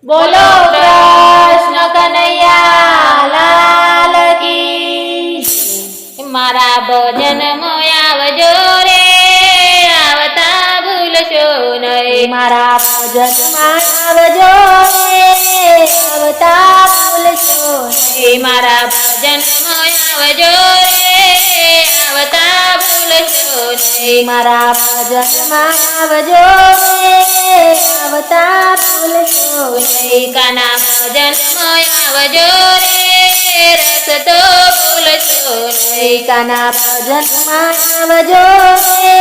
બોલો કૃષ્ણ કનૈયા લાલ કી. મારા ભજન આવજો રે, આવતા ભૂલશો નહીં. મારા ભજનમાં આવજો રે, આવતા ભૂલશો નહીં. મારા ભજનમાં આવજો રે, આવતા ભૂલશો નહીં. મારા ભજનમાં આવજો રે, આવતા ભૂલશો નહીં. કાના ભજનમાં આવજો રે, રસ તો ભૂલશો નહીં. કાના ભજનમાં આવજો રે,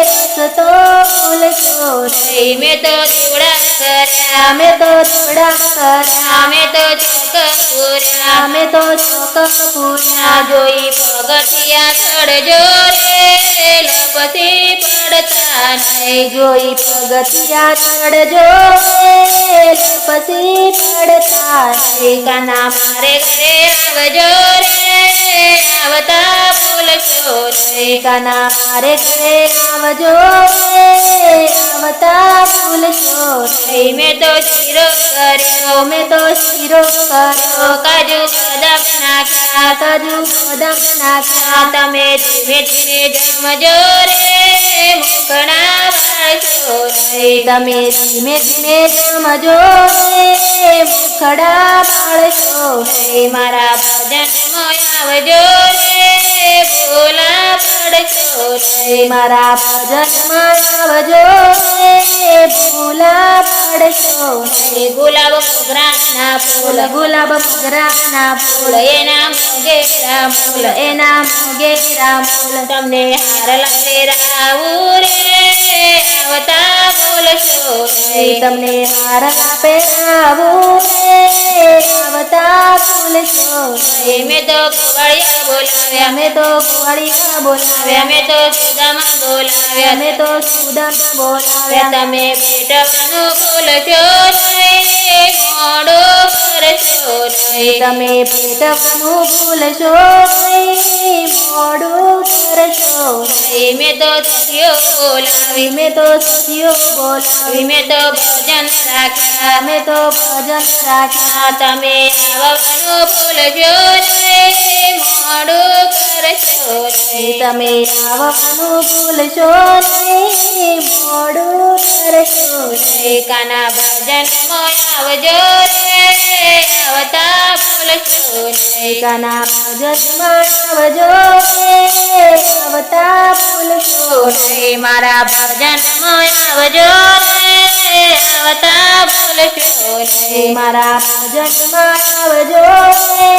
રસ તો ભૂલશો નહીં. મેં તો દીવડા કર્યા, મેં તો દીવડા કર્યા, મેં તો ચોક પૂર્યા, મેં તો ચોક પૂર્યા. જોઈ પગથિયા ચડજો રે, લપસી પડતા નહીં. જોઈ પગથિયા ચડજો રે, લપસી પડતા નહીં. કાના મારે ઘરે આવજો રે, આવતા ભૂલશો નહીં. કાના મારે ઘરે આવજો રે, આવતા ભૂલશો નહીં. મેં તો શીરો કર્યો, મેં તો શીરો કર્યો, કાજુ બદામ નાખ્યા, કાજુ બદામ નાખ્યા. તમે ધીમે ધીમે જમજો રે, મુખડા બાળશો નહીં. તમે ધીમે ધીમે જમજો રે, મુખડા બાળશો નહીં. મારા ભજનમાં આવજો રે, ભૂલા પડશો નહીં. મારા ભજનમાં આવજો રે, ભૂલા પડશો નહીં. ગુલાબ મોગરાના ફૂલ, ગુલાબ મોગરાના ફૂલ, એના મોગેરા મૂલ, એના મોગેરા મૂલ. તમને હાર પહેરાવું રે, આવતા ભૂલશો નહીં. તમને હાર પહેરાવું રે, આવતા ભૂલશો નહીં. મેં તો કુવાડિયા બોલાવ્યા, મેં તો કુવાડિયા બોલાવ્યા, મેં તો સુદામા બોલાવ્યા, મેં તો સુદામા બોલાવ્યા. તમે બેટવાનું ભૂલશો નહીં, મોડું કરશો નહીં. તમે બેટવાનું ભૂલશો નહીં, મોડું કરશો નહીં. મેં તો સખીઓ બોલાવી, મેં તો સખીઓ બોલાવી, મેં તો ભજન રાખ્યા, મેં તો ભજન રાખ્યા. તમે આવવાનું ભૂલશો નહીં, મોડું કરશો નહીં. તમે આવવાનું ભૂલશો નહીં, મોડું કરશો નહીં. કાના ભજનમાં આવજો રે, આવતા ભૂલશો નહીં. કાના ભજનમાં આવજો રે, આવતા ભૂલશો નહીં. મારા ભજનમાં આવજો રે, આવતા ભૂલશો નહીં. મારા ભજનમાં આવજો રે,